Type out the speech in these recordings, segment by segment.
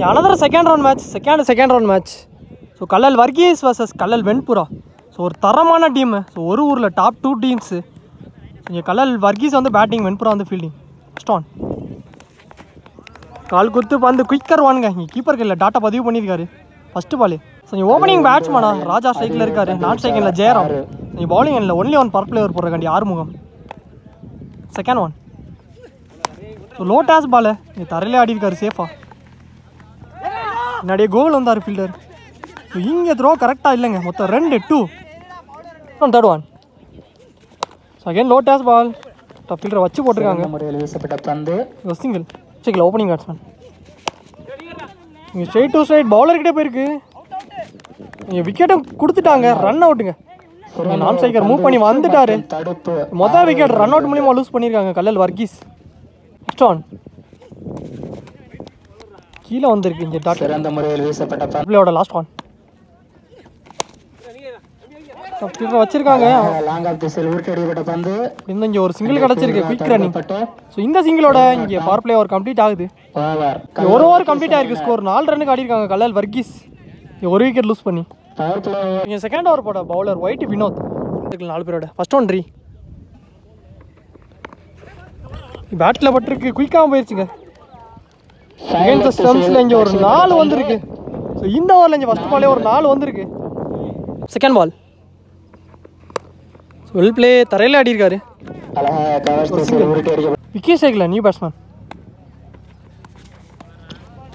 Another second round match. So Kallal Varghese versus Kallal Venpura. So ஒரு தரமான team. So ஒரு ஊரில் டாப் 2 டீம்ஸு. இங்கே கல்லல் வர்கீஸ் வந்து பேட்டிங், வெண்புறா வந்து ஃபீல்டிங். ஸ்டான் கால் குத்து பந்து குயிக்கர் வானுங்க. இங்கே கீப்பருக்கு இல்லை, டாட்டா பதிவு பண்ணியிருக்காரு ஃபஸ்ட்டு பால். ஸோ இங்கே ஓப்பனிங் பேட்ஸ்மேனா ராஜா ஸ்ட்ரைக்கில் இருக்காரு, நான் ஸ்ட்ரைக்கில் ஜெயராம். இங்கே பவுலிங் இல்லை, ஒன்லி 1 பர் பிளேயர் போடுறக்காண்டி Arumugam. Second one. So low toss ball இங்கே தரையிலே ஆடி இருக்காரு சேஃபா. முன்னாடியே கோல் வந்தார் ஃபீல்டர். ஸோ இங்கே த்ரோ கரெக்டாக இல்லைங்க. மொத்தம் 2-2. Third one. So again low toss ball, ஃபீல்டரை வச்சு போட்டிருக்காங்க. Single cycle opening batsman. இங்கே ஸ்ட்ரைட் டு ஸ்ட்ரைட் பவுலர்கிட்டே போயிருக்கு. இங்கே விக்கெட்டும் கொடுத்துட்டாங்க, ரன் அவுட்டுங்க. இங்கே நான் ஸ்ட்ரைக்கர் மூவ் பண்ணி வந்துட்டாரு. மொதல் விக்கெட் ரன் அவுட் மூலியமாக லூஸ் பண்ணியிருக்காங்க கல்லல் வர்கீஸ். ஸ்டான் கீழே வந்திருக்கு. இங்கே டாட்டா லாஸ்ட் ஒன் வச்சிருக்காங்க. இன்னும் இங்கே ஒரு சிங்கிள் கிடச்சிருக்கு, குயிக் ரன்னிங். ஸோ இந்த சிங்கிளோட இங்கே பவர் பிளே ஓவர் கம்ப்ளீட் ஆகுது. ஒரு ஓவர் கம்ப்ளீட் ஆயிருக்கு. ஸ்கோர் 4 ரன்னுக்கு ஆடிருக்காங்க கல்லல் வர்கீஸ். ஒரு விக்கெட் லூஸ் பண்ணி. இங்கே செகண்ட் ஓவர் போட பவுலர் ஒயிட் வினோத். 4 பேரோட ஃபர்ஸ்ட் ஒன் பேட்டில் பட்டிருக்கு, குயிக்காக போயிடுச்சுங்க. ஸ்டம்ப்ஸில் இங்கே ஒரு 4 வந்திருக்கு. ஸோ இந்த ஓவரில் இங்கே ஃபஸ்ட் பாலே ஒரு 4 வந்திருக்கு. Second ball. வெல் பிளே, தரையில் ஆடி இருக்காரு. Vicky cycle new batsman.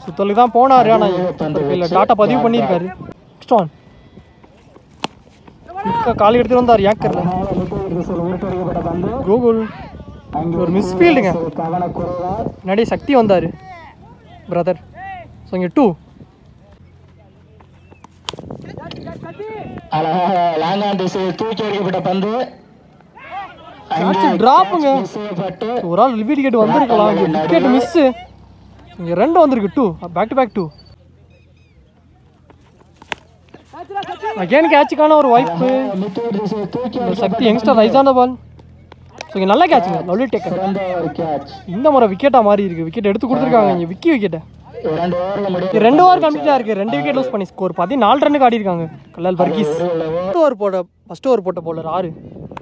சுத்தலுக்கு தான் போனார், ஆனால் இல்லை டாட்டா பதிவு பண்ணியிருக்காரு. ஸ்டான் காலி எடுத்துட்டு வந்தார் ஏக்கரில். கூகுள் ஒரு மிஸ்ஃபீல்டுங்க. முன்னாடி சக்தி வந்தார் பிரதர். ஸோ இங்கே 2. டிராப்புங்க. ஒரு ஆள் விக்கெட் வந்திருக்கலாம். Wicket miss. இங்கே 2 வந்திருக்கு. 2 பேக் டு பேக் 2. அகைன் கேட்சுக்கான ஒரு வாய்ப்பு. Sakthi youngster rise on the ball. So இங்கே நல்ல கேட்சுங்க, லவ்லி டேக்கர். இந்த முறை விக்கெட்டாக மாறி இருக்கு. விக்கெட் எடுத்து கொடுத்துருக்காங்க இங்கே விக்கி விக்கெட்டை. 2 ஓவர் கம்ப்ளீட்டாக இருக்குது. 2 விக்கெட் லூஸ் பண்ணி ஸ்கோர் 14 ரன்னுக்கு ஆடி இருக்காங்க கல்லல் வர்கீஸ். ஃபர்ஸ்ட் ஓவர் போட்ட பவுலர் 6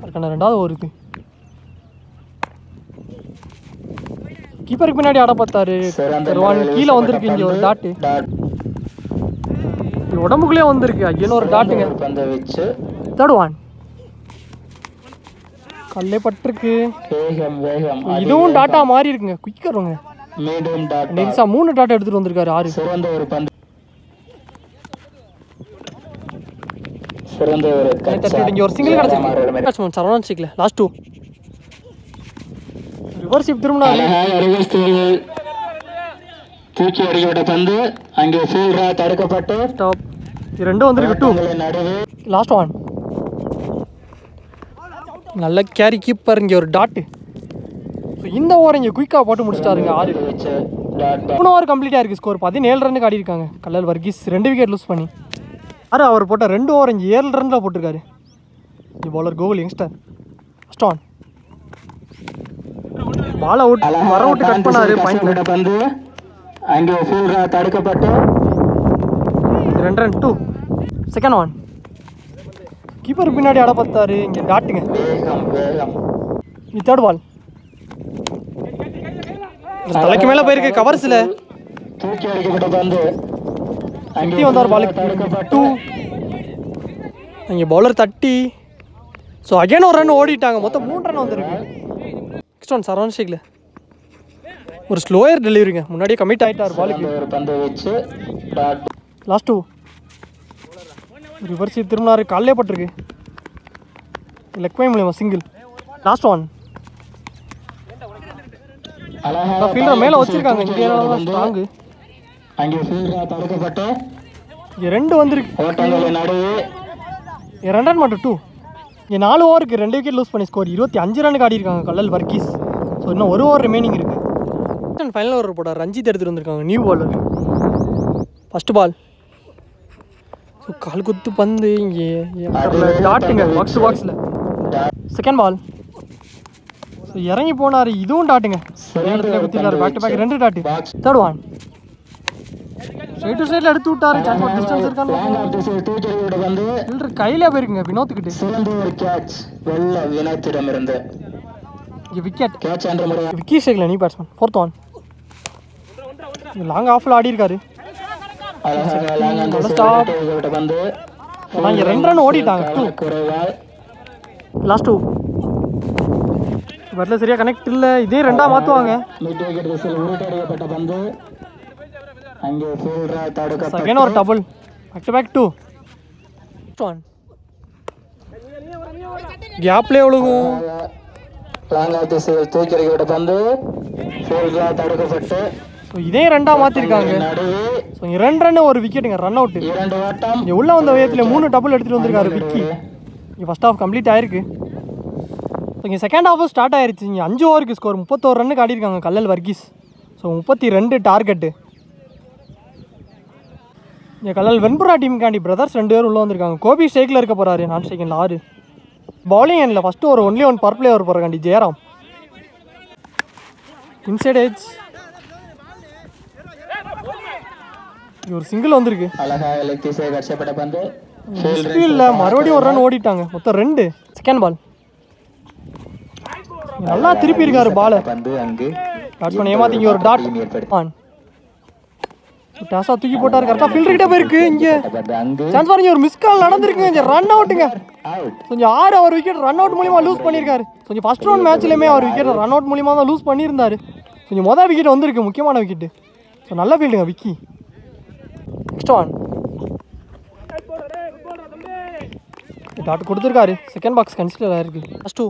அதுக்கான 2வது ஓவர் இருக்குது. கீப்பருக்கு பின்னாடி ஆட பார்த்தாரு. கீழே வந்திருக்கு இங்கே ஒரு டாட்டு. உடம்புக்குள்ளே வந்திருக்கு. அகைன் ஒரு டாட்டுங்க. Third one. கல்லே பட்டிருக்கு. இதுவும் டாட்டா மாறி இருக்குங்க. குயிக்கர் வாங்க. நெரிசா 3 டாட்டா எடுத்துட்டு வந்திருக்காரு 6. இங்கே ஒரு சிங்கிள் கிடச்சிருக்கு. சரவணன் சிக்கல லாஸ்ட் 2. ரிவர்ஸ் திரும்பினாரு. தூக்கி அடிக்கப்பட்ட பந்து அங்கே ஃபீல்டரா தடுக்கப்பட்டு ஸ்டாப். 2 வந்திருக்கு. 2 லாஸ்ட் ஒன். நல்ல கேரி கீப்பர். இங்கே ஒரு டாட்டு. ஸோ இந்த ஓவர் இங்கே குயிக்காக போட்டு முடிச்சிட்டாருங்க 6. 3 ஓவர் கம்ப்ளீட்டாக இருக்குது. ஸ்கோர் 17 ரன்னுக்கு ஆடி இருக்காங்க கல்லல் வர்கீஸ். 2 விக்கெட் லூஸ் பண்ணி. அவர் போட்ட 2 ஓவர் இங்கே 7 ரனில் போட்டிருக்காரு. இங்கே பவுலர் கோகுல் யங்ஸ்டர். ஸ்டான் பால் அவுட், வர அவுட் கட் பண்ணாரு. பாயிண்ட் பந்து அங்கே ஃபீல்டரா தடுக்கப்பட்டு 2 ரன். 2 second one. கீப்பர் பின்னாடி ஆட பார்த்தாரு. இங்கே டாட்டுங்க. தேர்ட் பால். தலைக்கு மேலே போயிருக்கு கவர்ஸில். தூக்கி அடிக்கப்பட்ட பந்து அங்கே வந்தார் பாலுக்கு. 2 இங்கே பவுலர் தட்டி. ஸோ அகைன் ஒரு ரன் ஓடிட்டாங்க. மொத்தம் 3 ரன் வந்துருக்கு. நெக்ஸ்ட் ஒன் சரவணன் ஷேக்கில் ஒரு ஸ்லோயர் டெலிவரிங்க. முன்னாடியே கமிட் ஆகிட்டார் பாலுக்கு. லாஸ்ட் 2. ரிவர்ஸ் திரும்பினாரு. காலையே பட்டிருக்கு. லெக் பை மூலியமா சிங்கிள். Last one. ஃபீல்டர் மேலே வச்சிருக்காங்க. இங்கே ஸ்ட்ராங்கு. இங்கே 2 வந்திருக்கு. 2 ரன் மட்டும். 2 இங்கே 4 ஓவருக்கு 2 விக்கெட் லூஸ் பண்ணி ஸ்கோர் 25 ரன்னுக்கு ஆடி இருக்காங்க கல்லல் வர்கீஸ். ஸோ இன்னும் 1 ஓவர் ரிமைனிங் இருக்குது. ஃபைனல் ஓவர் போட ரஞ்சித் எடுத்துகிட்டு வந்திருக்காங்க new bowler. First ball. So கால் குத்து பந்து இங்கே டாட்டுங்க பாக்ஸ் டு பாக்ஸில். Second ball. ஸோ இறங்கி போனார். இதுவும் டாட்டுங்க. இடத்துல குத்தினார். Back to back 2 dot. Third one. Straight to ஸ்ட்ரைட்ல எடுத்து விட்டாரு. சான்ஸ் ஃபார் டிஸ்டன்ஸ் இருக்கான்னு வந்து ஃபீல்டர் கையில போயிருக்குங்க வினோத் கிட்ட. சிறந்த ஒரு கேட்ச் வெள்ள வினோத்திடமிருந்து. விக்கெட் கேட்ச் என்ற முறை விக்கி ஷேக்ல நீ பேட்ஸ்மேன். 4th one. லாங் ஆஃப்ல ஆடி இருக்காரு. ஸ்டாப் வந்து இங்க 2 ரன் ஓடிட்டாங்க. 2 லாஸ்ட் 2 பட்ல சரியா கனெக்ட் இல்ல. இதே ரெண்டா மாத்துவாங்க. மிட் விக்கெட் விசில் உருட்டடிக்கப்பட்ட பந்து அங்கே ஃபீல்டர் தடுக்க செகண்ட் ஒரு டபுள். பேக் டு பேக் 2 1 கேப்ல ஒழுகும். லாங் ஆஃப் திசையில் தூக்கி எறியப்பட்ட பந்து ஃபீல்டர் தடுக்கப்பட்டு இதே ரெண்டா மாத்திருக்காங்க. சோ 2 ரன் ஒரு விக்கெட்டுங்க. Run out. 2 ஓட்டம். உள்ள வந்த வேகத்துல 3 டபுள் எடுத்துட்டு வந்திருக்காரு விக்கி. ஃபர்ஸ்ட் ஹாஃப் கம்ப்ளீட் ஆயிருக்கு. இங்கே செகண்ட் ஹாஃபும் ஸ்டார்ட் ஆயிடுச்சு. இங்கே 5 ஓவருக்கு ஸ்கோர் 31 ரன்னுக்கு ஆடிருக்காங்க கல்லல் வர்கீஸ். So 32 target. இங்கே கல்லல் வெண்புரா டீமுக்காண்டி பிரதர்ஸ் 2 பேர் உள்ளே வந்திருக்காங்க. கோபி ஸ்ட்ரைக்கில் இருக்க போகிறாரு. நான் செகண்டில் 6. பவுலிங் எண்ணில் ஃபஸ்ட்டு ஒரு ஒன்லி 1 பர் பிளேயர் போகிறாண்டி ஜெயராம். இன்சைட் ஏஜ் ஒரு சிங்கிள் வந்திருக்கு. ஸ்பீல்டில் மறுபடியும் ஒரு ரன் ஓடிட்டாங்க. மொத்தம் 2. செகண்ட் பால் நல்லா திருப்பி இருக்காரு பால. பேட்ஸ்மேன் ஏமாத்தி ஒரு டாட் ஆன். டாஸா தூக்கி போட்டாரு. கரெக்டா ஃபீல்டர் கிட்ட போயிருக்கு. இங்க சான்ஸ் பாருங்க. ஒரு மிஸ் கால் நடந்திருக்குங்க. இங்க ரன் அவுட்டுங்க. கொஞ்சம் 6 அவர் விக்கெட் ரன் அவுட் மூலியமா லூஸ் பண்ணியிருக்காரு. கொஞ்சம் ஃபர்ஸ்ட் ரவுண்ட் மேட்ச்லயுமே அவர் விக்கெட் ரன் அவுட் மூலியமா தான் லூஸ் பண்ணியிருந்தாரு. கொஞ்சம் மொதல் விக்கெட் வந்திருக்கு. முக்கியமான விக்கெட். ஸோ நல்ல ஃபீல்டுங்க விக்கி. நெக்ஸ்ட் ஒன் டாட் கொடுத்துருக்காரு. செகண்ட் பாக்ஸ் கன்சிடர் ஆயிருக்கு. ஃபர்ஸ்ட் 2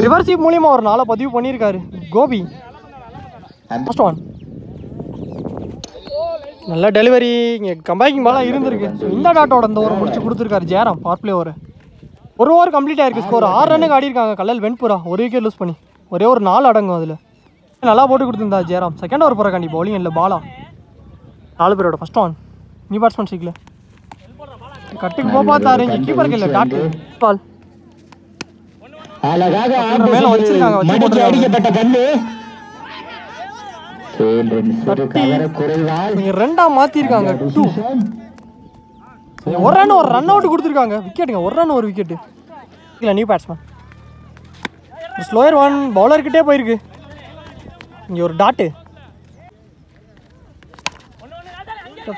ரிவர்சிப் மூலியமா ஒரு நாளை பதிவு பண்ணியிருக்காரு கோபி. ஃபர்ஸ்ட் ஒன் நல்ல டெலிவரி. இங்கே கம்பேக்கிங் பாலாம் இருந்திருக்கு. இந்த டாட்டோட இந்த ஓவர் முடிச்சு கொடுத்துருக்காரு Jayaram. Power play over 1 over complete ஆயிருக்கு. ஸ்கோர் 6 ரன்னுக்கு ஆடிருக்காங்க கல்லல் வெண்புரா. 1 விக்கெட் லூஸ் பண்ணி ஒரே ஒரு 4 அடங்கும். அதில் நல்லா போட்டு கொடுத்துருந்தா ஜெயராம். செகண்ட் ஓவர் போகிறக்காண்டி பவுலிங் இல்லை பாலா 4 பேரோட. ஃபர்ஸ்ட் ஒன் நீ பேட்ஸ்மேன் சீக்கில் கட்டுக்கு போ பார்த்தாரு. இங்கே கீப்பருக்கு இல்லை டாட்டு பால் மேலே வச்சிருக்காங்க. ரெண்டா மாத்திருக்காங்க. 2 ஒரு ரன் ஒரு ரன் அவுட் கொடுத்துருக்காங்க. விக்கெட்டுங்க. 1 ரன் ஒரு விக்கெட்டு. இல்லை நியூ பேட்ஸ்மேன் ஸ்லோயர் 1 பவுலர்கிட்டே போயிருக்கு. இங்கே ஒரு டாட்டு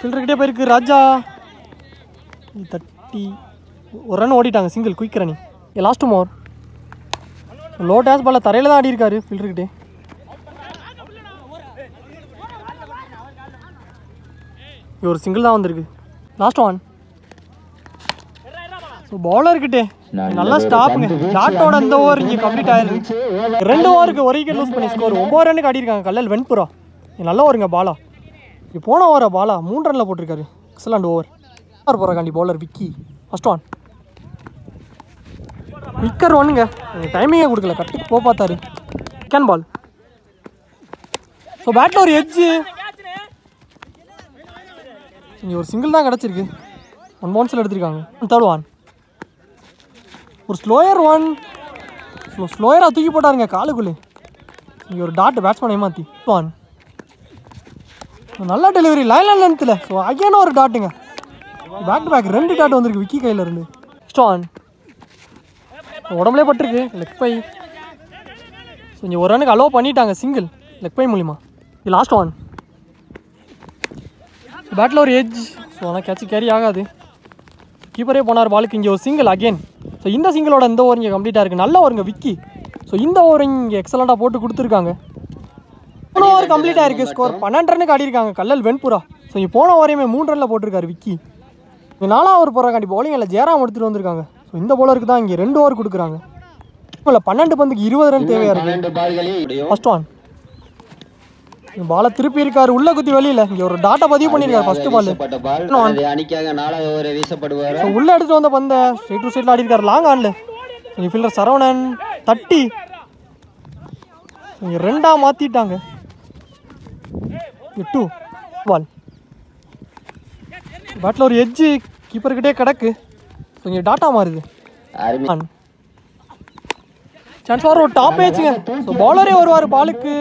ஃபீல்டர்கிட்டே போயிருக்கு. ராஜா தட்டி 1 ரன் ஓடிட்டாங்க. Single quick running. Last more low toss பால தரையில் தான் ஆடி இருக்காரு ஃபீல்டர்கிட்டே. ஒரு சிங்கிள் தான் வந்திருக்கு. லாஸ்ட் ஒன் பவுலர்கிட்டே நல்லா ஸ்டாப்புங்க. டாட்டோட இந்த ஓவர் இங்கே கம்ப்ளீட் ஆயிருக்கு. 2 ஓவருக்கு 1 விக்கெட் லூஸ் பண்ணி ஸ்கோர் 9 ரன்னுக்கு ஆடிருக்காங்க கல்லல் வெண்புரா. நல்லா ஓவருங்க பாலா. இப்போ போன ஓவரா பாலா 3 ரன்னில் போட்டிருக்காரு. Excellent over. போகிறாண்டி பவுலர் விக்கி. ஃபர்ஸ்ட் ஒன் விக்கர் 1ங்க. டைமிங்கே கொடுக்கல. கட்டுக்கு போ பார்த்தாரு. செகண்ட் பால் ஸோ பேட்டில் ஒரு எட்ஜு. இங்கே ஒரு சிங்கிள் தான் கிடச்சிருக்கு. 1 பவுன்ஸில் எடுத்திருக்காங்க. தேர்ட் ஒன் ஒரு ஸ்லோயர் 1 ஸ்லோயராக தூக்கி போட்டாருங்க காலுக்குள்ளே. இங்கே ஒரு டாட் பேட்ஸ்மேன் ஏமாற்றி. 1 நல்ல டெலிவரி லைன் லென்த்தில். ஸோ அகையான ஒரு டாட்டுங்க. பேக் டு பேக் 2 டாட் வந்திருக்கு விக்கி கையில் இருந்து. ஸ்டான் உடம்புலே பட்டிருக்கு. Leg bye. ஸோ இங்கே 1 ரனுக்கு அலோவ் பண்ணிட்டாங்க சிங்கிள் லெக் பை மூலிமா. இது லாஸ்ட் ஒன் பேட்டில் ஒரு எட்ஜ். ஸோ ஆனால் கேட்ச் கேரி ஆகாது. கீப்பரே போனார் பாலுக்கு. இங்கே ஒரு சிங்கிள் அகெயின். ஸோ இந்த சிங்கிளோட இந்த ஓவர் இங்கே கம்ப்ளீட்டாக இருக்குது. நல்லா ஓவருங்க விக்கி. ஸோ இந்த ஓவர் இங்கே எக்ஸலண்ட்டாக போட்டு கொடுத்துருக்காங்க. 3 ஓவர் கம்ப்ளீட்டாக இருக்குது. ஸ்கோர் 12 ரன்னுக்கு ஆடிருக்காங்க கல்லல் வெண்புரா. ஸோ இங்கே போன ஓவரையுமே 3 ரனில் போட்டிருக்காரு விக்கி. இங்கே 4 ஓவர் போகிறாக்காண்டி பவுலிங் இல்லை ஜெயராம் எடுத்துகிட்டு வந்திருக்காங்க. ஸோ இந்த பவுலருக்கு தான் இங்கே 2 ஓவர் கொடுக்குறாங்க. இல்லை 12 பந்துக்கு 20 ரன் தேவையாக இருக்குது. ஃபர்ஸ்ட் ஒன் பால திருப்பி இருக்காரு. உள்ள குத்தி வெளியில. இங்க ஒரு டாட்டா பதிவு பண்ணிருக்காரு. ஃபர்ஸ்ட் பால் உள்ள எடுத்துட்டு வந்த பந்த ஸ்ட்ரைட் டு ஸ்ட்ரைட்ல ஆடி இருக்காரு. லாங் ஆன்ல இங்க ஃபீல்டர் சரவணன் தட்டி இங்க 2ஆ மாத்திட்டாங்க. 2 பால் பேட்ல ஒரு எட்ஜ் கீப்பர் கிட்டே கிடக்கு. இங்க டாட்டா மாறுது. சான்ஸ் வர ஒரு டாப் ஏச்சுங்க. ஸோ பவுலரே வருவார் பாலுக்கு.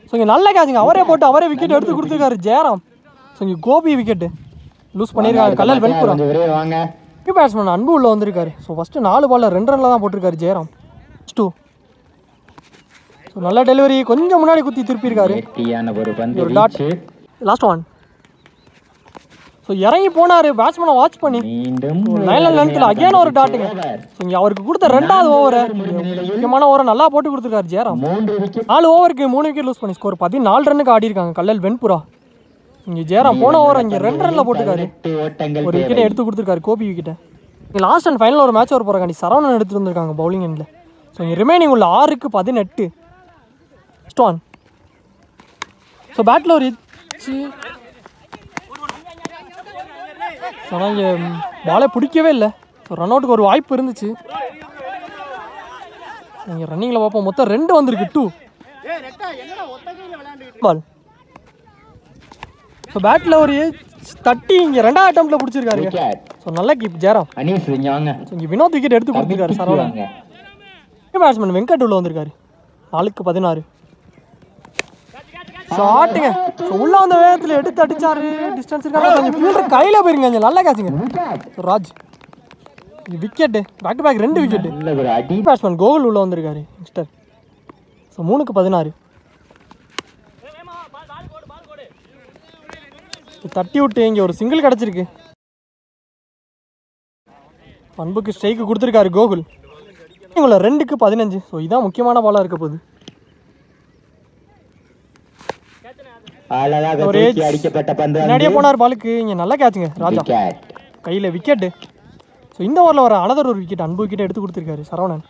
ஸோ இங்கே நல்ல கேட்சுங்க, அவரே போட்டு அவரே விக்கெட் எடுத்து கொடுத்துருக்காரு ஜெயராம். ஸோ இங்கே கோபி விக்கெட்டு லூஸ் பண்ணியிருக்காரு. கல்லல் வெண்புரா பேட்ஸ்மேன் அன்பு உள்ள வந்திருக்காரு. ஸோ ஃபஸ்ட்டு 4 பாலில் 2 ரனில் தான் போட்டிருக்காரு ஜெயராம். 2. ஸோ நல்ல டெலிவரி, கொஞ்சம் முன்னாடி குத்தி திருப்பியிருக்காரு. ஒரு டாட். லாஸ்ட் 1. ஸோ இறங்கி போனார் பேட்ஸ்மேனை வாட்ச் பண்ணி. 9 லென்த்தில் அகேன் ஒரு டாட்டுங்க. இங்கே அவருக்கு கொடுத்த 2வது ஓவரை முக்கியமான ஓவரை நல்லா போட்டு கொடுத்துருக்காரு ஜெயராம். 4 ஓவருக்கு 3 விக்கெட் லூஸ் பண்ணி ஸ்கோர் 14 ரன்னுக்கு ஆடி இருக்காங்க கல்லல் வெண்புரா. இங்கே ஜெயராம் போன ஓவர் இங்கே 2 ரனில் போட்டுருக்காரு. ஒரு விக்கெட்டை எடுத்து கொடுத்துருக்காரு கோபி விக்கெட்டை. இங்கே லாஸ்ட் அண்ட் ஃபைனல் ஒரு மேட்ச் வர போகிறாங்க. சரவணன் எடுத்துகிட்டு வந்திருக்காங்க பவுலிங் எண்டில். ஸோ இங்கே ரிமைனிங் உள்ள 6க்கு 18. ஸ்டான். ஸோ பேட்டில் ஒரு இச்சு. ஆனால் இங்கே பாலே பிடிக்கவே இல்லை. ஸோ ரன் அவுட்டுக்கு ஒரு வாய்ப்பு இருந்துச்சு. இங்கே ரன்னிங்கில் பார்ப்போம். மொத்தம் 2 வந்திருக்கு. 2 பால். ஸோ பேட்டில் ஒரு தட்டி இங்கே 2வது அட்டம்ப்டில் பிடிச்சிருக்காரு. ஸோ நல்ல கீப் ஜெயராம். ஸோ இங்கே வினோத் விக்கெட் எடுத்து கொடுத்துருக்காரு சரவணன். பேட்ஸ்மேன் வெங்கட் உள்ள வந்திருக்காரு. 4க்கு 16. ஷாட்டுங்க. ஸோ உள்ள வந்த வேகத்தில் எடுத்து அடிச்சாரு. டிஸ்டன்ஸ் இருக்காங்க. கொஞ்சம் ஃபீல்டர் கையில் போயிருங்க. இங்கே நல்லா கேட்சுங்க. So Raj wicket back to back 2 wicket. Batsman Gokul உள்ள வந்திருக்காரு மிஸ்டர். ஸோ 3க்கு 16. தட்டி விட்டு இங்கே ஒரு சிங்கிள் கிடச்சிருக்கு. அன்புக்கு ஸ்ட்ரைக்கு கொடுத்துருக்காரு கோகுல். இவங்கள 2க்கு 15. ஸோ இதான் முக்கியமான பாலாக இருக்க போகுது. முன்னாடியே போனார் பாலுக்கு. இங்கே நல்லா கேட்சுங்க ராஜா கையில் விக்கெட்டு. ஸோ இந்த ஓவரில் வர அனதர் ஒரு விக்கெட் அன்பு விக்கெட் எடுத்து கொடுத்துருக்காரு சரவணன்.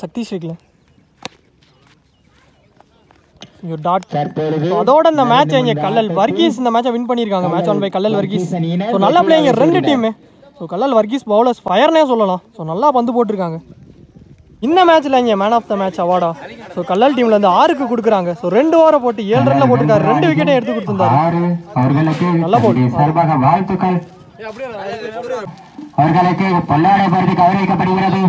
சக்தி ஸ்ட்ரைக்கில் ஒரு டாட். அதோட இந்த மேட்ச் இங்கே கல்லல் வர்கீஸ் இந்த மேட்சை வின் பண்ணியிருக்காங்க. Match won by Kallal Varghese. So நல்லா பிளேயிங்க 2 team. So Kallal Varghese bowlers ஃபயர்னே சொல்லலாம். ஸோ நல்லா பந்து போட்டிருக்காங்க. இந்த மேட்ச்சில் இங்கே மேன் ஆஃப் த மேட்ச் அவார்டா ஸோ கல்லல் டீமில் இருந்து 6க்கு கொடுக்குறாங்க. ஸோ 2 ஓவரை போட்டு 7 ரனில் போட்டிருக்காரு. 2 விக்கெட்டை எடுத்து கொடுத்துருந்தாரு. நல்லா போட்டு அவர்களுக்கு பொல்லாடை பரிதி கௌரவிக்கப்படுகிறது.